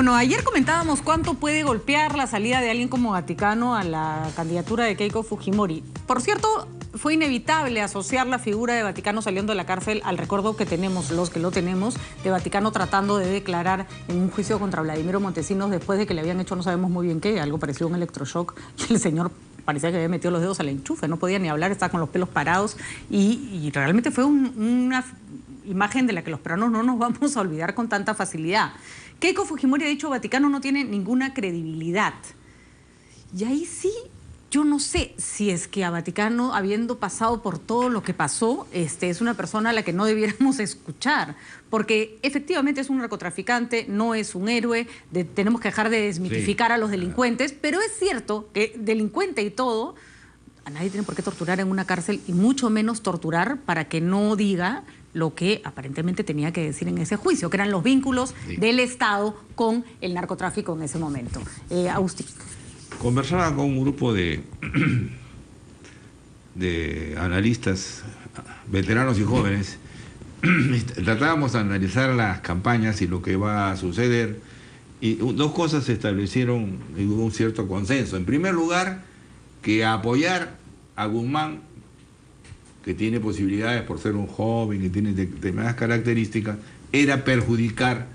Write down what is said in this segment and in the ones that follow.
Bueno, ayer comentábamos cuánto puede golpear la salida de alguien como Vaticano a la candidatura de Keiko Fujimori. Por cierto, fue inevitable asociar la figura de Vaticano saliendo de la cárcel al recuerdo que tenemos, los que lo tenemos, de Vaticano tratando de declarar en un juicio contra Vladimiro Montesinos después de que le habían hecho no sabemos muy bien qué, algo parecido a un electroshock, y el señor parecía que había metido los dedos al enchufe, no podía ni hablar, estaba con los pelos parados, y realmente fue una imagen de la que los peruanos no nos vamos a olvidar con tanta facilidad. Keiko Fujimori ha dicho Vaticano no tiene ninguna credibilidad. Y ahí sí, yo no sé si es que a Vaticano, habiendo pasado por todo lo que pasó, es una persona a la que no debiéramos escuchar. Porque efectivamente es un narcotraficante, no es un héroe, tenemos que dejar de desmitificar a los delincuentes, pero es cierto que delincuente y todo, a nadie tiene por qué torturar en una cárcel y mucho menos torturar para que no diga lo que aparentemente tenía que decir en ese juicio, que eran los vínculos del Estado con el narcotráfico en ese momento. Agustín. Conversaba con un grupo de analistas veteranos y jóvenes. Tratábamos de analizar las campañas y lo que va a suceder, y dos cosas se establecieron y hubo un cierto consenso. En primer lugar, que apoyar a Guzmán, que tiene posibilidades por ser un joven y tiene determinadas características, era perjudicar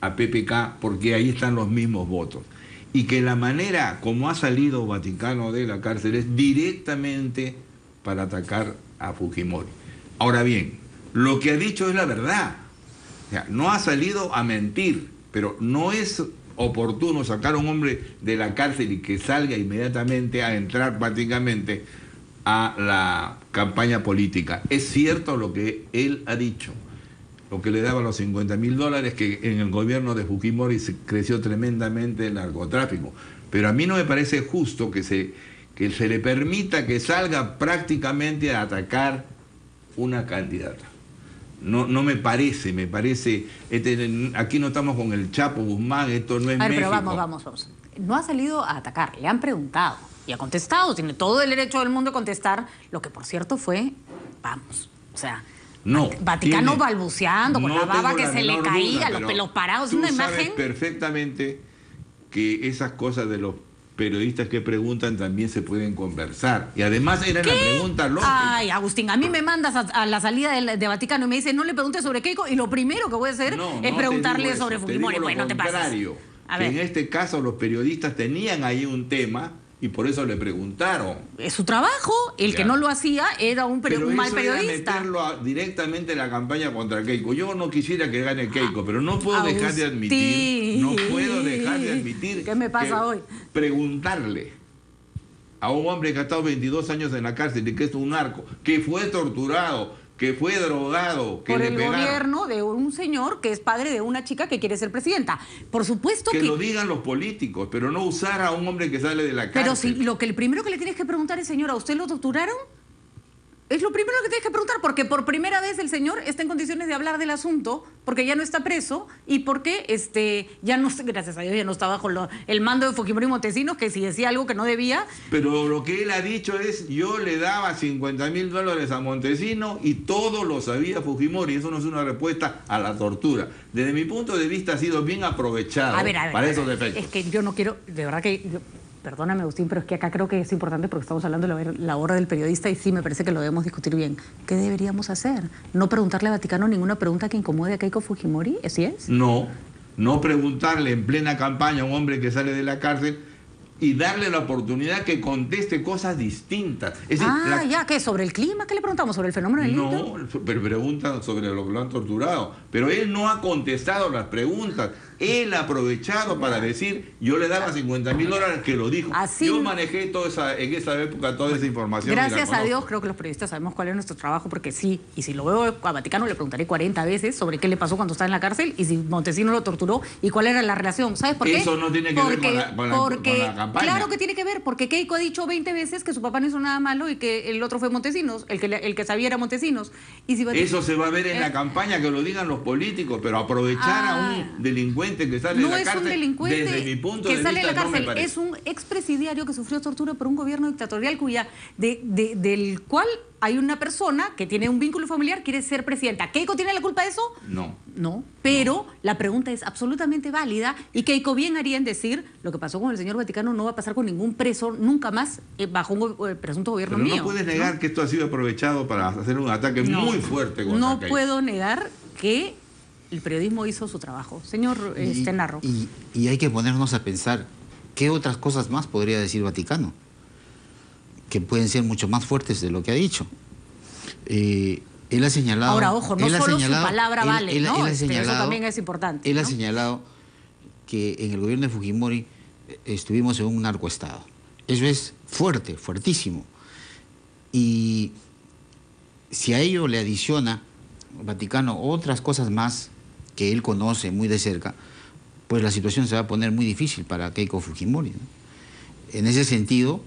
a PPK porque ahí están los mismos votos. Y que la manera como ha salido Vaticano de la cárcel es directamente para atacar a Fujimori. Ahora bien, lo que ha dicho es la verdad. O sea, no ha salido a mentir, pero no es oportuno sacar a un hombre de la cárcel y que salga inmediatamente a entrar prácticamente a la campaña política. Es cierto lo que él ha dicho, lo que le daba los $50.000, que en el gobierno de Fujimori se creció tremendamente el narcotráfico. Pero a mí no me parece justo que se le permita que salga prácticamente a atacar una candidata. No me parece, aquí no estamos con el Chapo Guzmán, esto no es México. Pero vamos. No ha salido a atacar, le han preguntado y ha contestado, tiene todo el derecho del mundo a contestar, lo que por cierto fue, no, Vaticano balbuceando, con la baba que se le caía, los pelos parados, una imagen. Tú sabes perfectamente que esas cosas de los periodistas que preguntan también se pueden conversar. Y además era la pregunta lógica. Ay, Agustín, a mí me mandas a la salida de Vaticano y me dice, no le preguntes sobre Keiko, y lo primero que voy a hacer es preguntarle sobre Fujimori. Bueno, te pasas. En este caso los periodistas tenían ahí un tema y por eso le preguntaron. Es su trabajo. El que no lo hacía era un mal periodista. Era meterlo directamente en la campaña contra Keiko. Yo no quisiera que gane Keiko, pero no puedo dejar de admitir. No puedo dejar de admitir. ¿Qué me pasa hoy? Preguntarle a un hombre que ha estado 22 años en la cárcel y que es un narco, que fue torturado, que fue drogado, que por le pegaron. Por el gobierno de un señor que es padre de una chica que quiere ser presidenta. Por supuesto que... lo digan los políticos, pero no usar a un hombre que sale de la cárcel. Pero si el primero que le tienes que preguntar es, señora, ¿a usted lo torturaron? Es lo primero que tienes que preguntar, porque por primera vez el señor está en condiciones de hablar del asunto, porque ya no está preso y porque ya no, gracias a Dios, ya no está bajo el mando de Fujimori y Montesinos, que si decía algo que no debía. Pero lo que él ha dicho es, yo le daba $50.000 a Montesinos y todo lo sabía Fujimori. Eso no es una respuesta a la tortura. Desde mi punto de vista ha sido bien aprovechado para esos efectos. Es que yo no quiero, de verdad que... Perdóname, Agustín, pero es que acá creo que es importante porque estamos hablando de la hora del periodista y sí, me parece que lo debemos discutir bien. ¿Qué deberíamos hacer? ¿No preguntarle a Vaticano ninguna pregunta que incomode a Keiko Fujimori? ¿Así es? No preguntarle en plena campaña a un hombre que sale de la cárcel y darle la oportunidad que conteste cosas distintas. Es decir, ¿qué? ¿Sobre el clima? ¿Qué le preguntamos? ¿Sobre el fenómeno del Niño? No, pero preguntan sobre lo que lo han torturado. Pero él no ha contestado las preguntas. Él ha aprovechado para decir, yo le daba $50.000, que lo dijo. Yo manejé en esa época toda esa información. Gracias a Dios, creo que los periodistas sabemos cuál es nuestro trabajo, porque sí, y si lo veo a Vaticano le preguntaré 40 veces sobre qué le pasó cuando estaba en la cárcel y si Montesinos lo torturó y cuál era la relación. ¿Sabes por qué? Eso no tiene que ver con la campaña. Claro que tiene que ver, porque Keiko ha dicho 20 veces que su papá no hizo nada malo y que el otro fue Montesinos, el que sabía era Montesinos. Y si eso se va a ver en la campaña, que lo digan los políticos, pero aprovechar a un delincuente que sale de la cárcel, un delincuente desde mi punto de que sale vista, de la cárcel, no me parece. es un expresidiario que sufrió tortura por un gobierno dictatorial del cual hay una persona que tiene un vínculo familiar, quiere ser presidenta. ¿Keiko tiene la culpa de eso? No. No, pero la pregunta es absolutamente válida y Keiko bien haría en decir lo que pasó con el señor Vaticano no va a pasar con ningún preso nunca más bajo un presunto gobierno pero mío. No puedes negar que esto ha sido aprovechado para hacer un ataque muy fuerte contra No Keiko. puedo negar que el periodismo hizo su trabajo. Señor Narro. Y hay que ponernos a pensar qué otras cosas más podría decir Vaticano, que pueden ser mucho más fuertes de lo que ha dicho. Él ha señalado... Ahora, ojo, no solo su palabra vale, ¿no? Eso también es importante. Él ¿no? ha señalado que en el gobierno de Fujimori estuvimos en un narcoestado. Eso es fuerte, fuertísimo. Y si a ello le adiciona Vaticano otras cosas más que él conoce muy de cerca, pues la situación se va a poner muy difícil para Keiko Fujimori, ¿no? En ese sentido,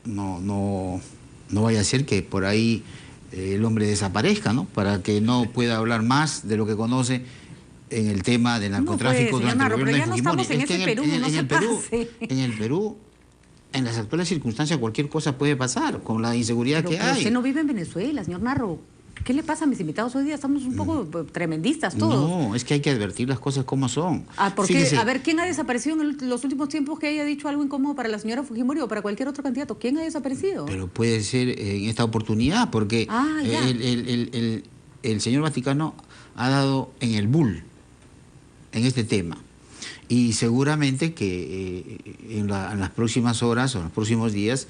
no vaya a ser que por ahí el hombre desaparezca, ¿no? Para que no pueda hablar más de lo que conoce en el tema del narcotráfico durante el gobierno de Fujimori. En el Perú, en las actuales circunstancias, cualquier cosa puede pasar con la inseguridad que hay. Usted no vive en Venezuela, señor Narro. ¿Qué le pasa a mis invitados hoy día? Estamos un poco tremendistas todos. No, es que hay que advertir las cosas como son. Porque, a ver, ¿quién ha desaparecido en los últimos tiempos que haya dicho algo incómodo para la señora Fujimori o para cualquier otro candidato? ¿Quién ha desaparecido? Pero puede ser en esta oportunidad, porque el señor Vaticano ha dado en el bull en este tema. Y seguramente que en las próximas horas o en los próximos días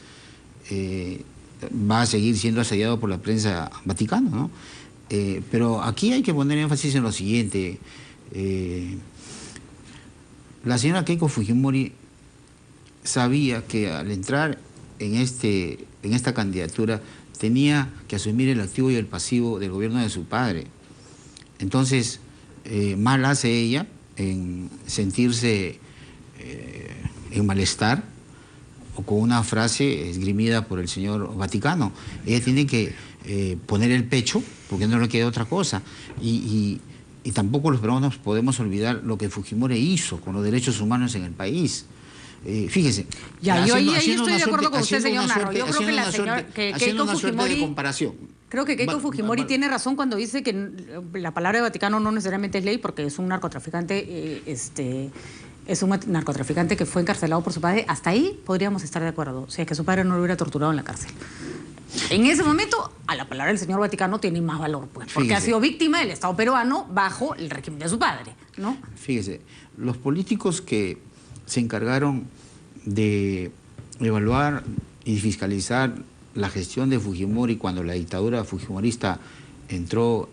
va a seguir siendo asediado por la prensa vaticana, ¿no? Pero aquí hay que poner énfasis en lo siguiente. La señora Keiko Fujimori sabía que al entrar en esta candidatura tenía que asumir el activo y el pasivo del gobierno de su padre. Entonces, mal hace ella en sentirse en malestar o con una frase esgrimida por el señor Vaticano. Ella tiene que poner el pecho porque no le queda otra cosa. Y tampoco los peruanos podemos olvidar lo que Fujimori hizo con los derechos humanos en el país. Fíjese. Ya, yo ahí estoy de acuerdo con usted, señor Narro. Yo creo que la señora Keiko Fujimori... Creo que Keiko Fujimori tiene razón cuando dice que la palabra de Vaticano no necesariamente es ley porque es un narcotraficante, es un narcotraficante que fue encarcelado por su padre. Hasta ahí podríamos estar de acuerdo, o sea, que su padre no lo hubiera torturado en la cárcel. En ese momento, a la palabra del señor Vaticano tiene más valor, pues, porque ha sido víctima del Estado peruano bajo el régimen de su padre, ¿no? Fíjese, los políticos que se encargaron de evaluar y fiscalizar la gestión de Fujimori cuando la dictadura fujimorista entró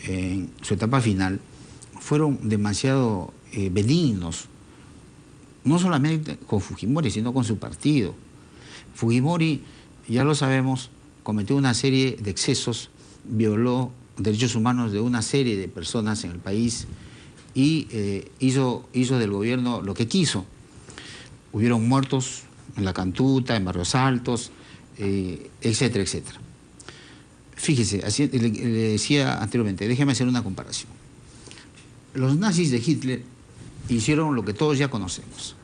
en su etapa final, fueron demasiado benignos, no solamente con Fujimori, sino con su partido. Fujimori, ya lo sabemos, cometió una serie de excesos, violó derechos humanos de una serie de personas en el país y hizo del gobierno lo que quiso. Hubieron muertos en La Cantuta, en Barrios Altos, etcétera, etcétera. Fíjese, así, le decía anteriormente, déjeme hacer una comparación. Los nazis de Hitler hicieron lo que todos ya conocemos.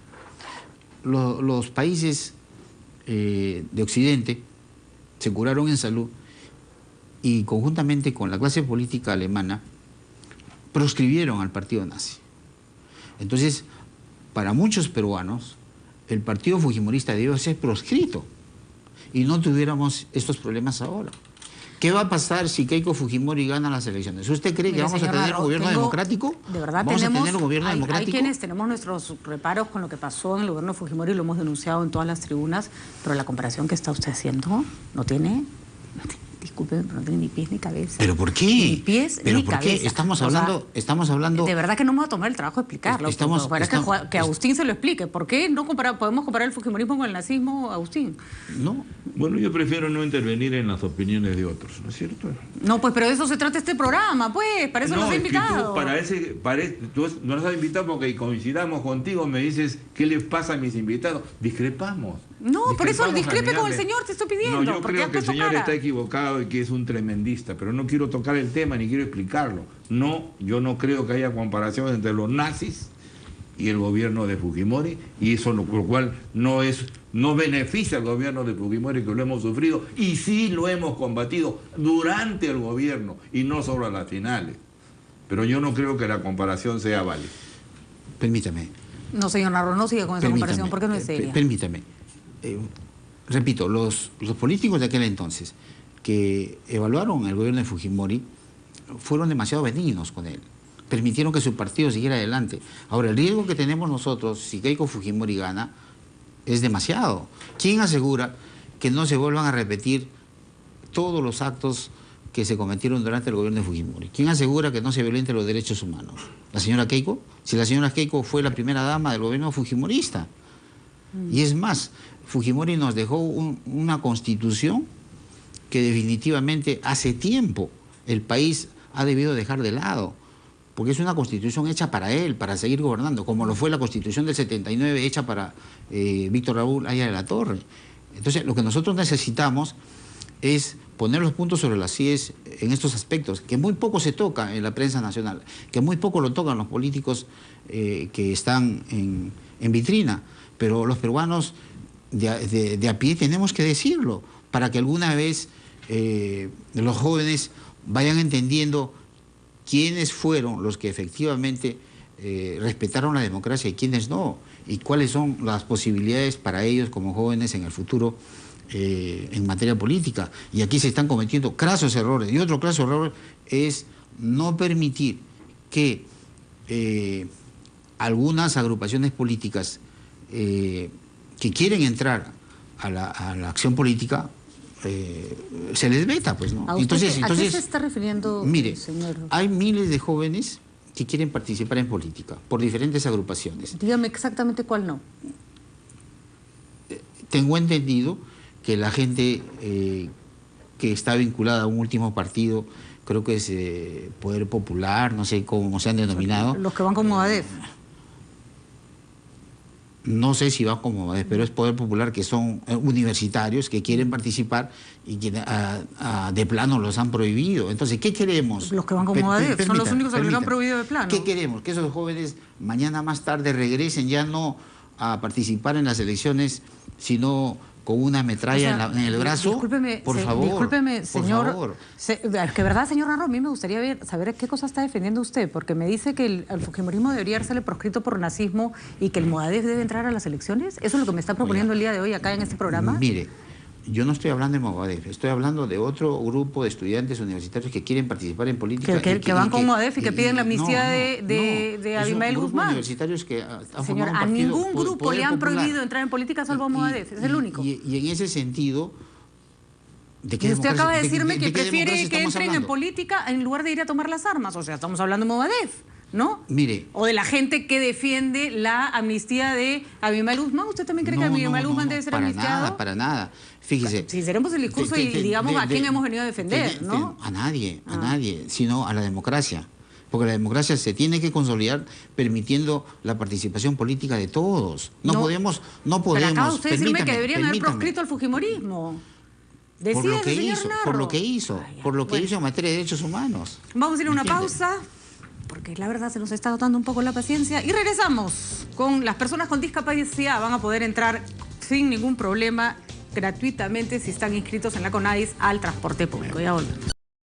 Los países de Occidente se curaron en salud y conjuntamente con la clase política alemana proscribieron al partido nazi. Entonces, para muchos peruanos, el partido fujimorista debió ser proscrito y no tuviéramos estos problemas ahora. ¿Qué va a pasar si Keiko Fujimori gana las elecciones? ¿Usted cree que vamos a tener un gobierno democrático? De verdad ¿Vamos a tener un gobierno democrático? Hay quienes tenemos nuestros reparos con lo que pasó en el gobierno de Fujimori y lo hemos denunciado en todas las tribunas, pero la comparación que está usted haciendo no tiene... Disculpe, pero no tiene ni pies ni cabeza. ¿Pero por qué? Ni pies ¿Pero ni por cabeza. qué? Estamos hablando... De verdad que no me voy a tomar el trabajo de explicarlo. Que Agustín se lo explique. ¿Por qué no podemos comparar el fujimorismo con el nazismo, Agustín? No. Bueno, yo prefiero no intervenir en las opiniones de otros, ¿no es cierto? No, pues, pero de eso se trata este programa, pues. Para eso nos he invitado. Tú nos has invitado porque coincidamos contigo, me dices, ¿qué les pasa a mis invitados? Discrepamos. No, por eso discrepe con el señor, te estoy pidiendo. No, yo creo que el señor está equivocado y que es un tremendista, pero no quiero tocar el tema ni quiero explicarlo. No, yo no creo que haya comparación entre los nazis y el gobierno de Fujimori, y eso lo cual no beneficia al gobierno de Fujimori, que lo hemos sufrido y sí lo hemos combatido durante el gobierno y no solo a las finales. Pero yo no creo que la comparación sea válida. Permítame. No, señor Narro, no siga con esa comparación porque no es seria. Permítame. Repito, los políticos de aquel entonces que evaluaron el gobierno de Fujimori fueron demasiado benignos con él. Permitieron que su partido siguiera adelante. Ahora, el riesgo que tenemos nosotros, si Keiko Fujimori gana, es demasiado. ¿Quién asegura que no se vuelvan a repetir todos los actos que se cometieron durante el gobierno de Fujimori? ¿Quién asegura que no se violenten los derechos humanos? ¿La señora Keiko? Si la señora Keiko fue la primera dama del gobierno fujimorista. Y es más, Fujimori nos dejó una constitución que definitivamente hace tiempo el país ha debido dejar de lado, porque es una constitución hecha para él, para seguir gobernando, como lo fue la constitución del 79 hecha para Víctor Raúl Haya de la Torre. Entonces, lo que nosotros necesitamos es poner los puntos sobre las IES en estos aspectos, que muy poco se toca en la prensa nacional, que muy poco lo tocan los políticos que están en vitrina, pero los peruanos de a pie tenemos que decirlo, para que alguna vez los jóvenes vayan entendiendo quiénes fueron los que efectivamente respetaron la democracia y quiénes no, y cuáles son las posibilidades para ellos como jóvenes en el futuro en materia política. Y aquí se están cometiendo crasos errores. Y otro craso error es no permitir que algunas agrupaciones políticas que quieren entrar a la acción política se les veta, pues, ¿no? ¿A qué se está refiriendo, mire, señor? Hay miles de jóvenes que quieren participar en política por diferentes agrupaciones. Dígame exactamente cuál no. Tengo entendido que la gente que está vinculada a un último partido, creo que es Poder Popular, no sé cómo se han denominado. Los que van con Movadef. No sé si va como, pero es Poder Popular, que son universitarios que quieren participar y que de plano los han prohibido. Entonces, ¿qué queremos? Los que van con Movadef son los únicos que los han prohibido de plano. ¿Qué queremos? Que esos jóvenes mañana más tarde regresen ya no a participar en las elecciones, sino con una metralla en el brazo. Discúlpeme, por favor. Discúlpeme, señor. Por favor. Que verdad, señor Narro, a mí me gustaría saber qué cosa está defendiendo usted, porque me dice que el fujimorismo debería haberse proscrito por nazismo y que el Movadef debe entrar a las elecciones. ¿Eso es lo que me está proponiendo el día de hoy acá en este programa? Mire, yo no estoy hablando de Movadef, estoy hablando de otro grupo de estudiantes universitarios que quieren participar en política. Que van con Movadef y que piden la amnistía de Abimael Guzmán. Universitarios que señor, a ningún grupo le han prohibido entrar en política salvo a Movadef, es el único. Y en ese sentido... Y usted acaba de decirme que prefiere que entren en política en lugar de ir a tomar las armas. O sea, estamos hablando de Movadef, ¿no? Mire. O de la gente que defiende la amnistía de Abimael Guzmán. ¿Usted también cree que Abimael Guzmán debe ser amnistiado? Para nada. Fíjese. Si seremos el discurso y digamos a quién hemos venido a defender, ¿no? A nadie, sino a la democracia. Porque la democracia se tiene que consolidar permitiendo la participación política de todos. No podemos... Pero acaba usted de decirme que deberían haber proscrito al fujimorismo. Por lo que hizo en materia de derechos humanos. Vamos a ir a una pausa, porque la verdad se nos está agotando un poco la paciencia. Y regresamos con las personas con discapacidad. Van a poder entrar sin ningún problema, gratuitamente, si están inscritos en la CONADIS, al transporte público. Ya volvemos.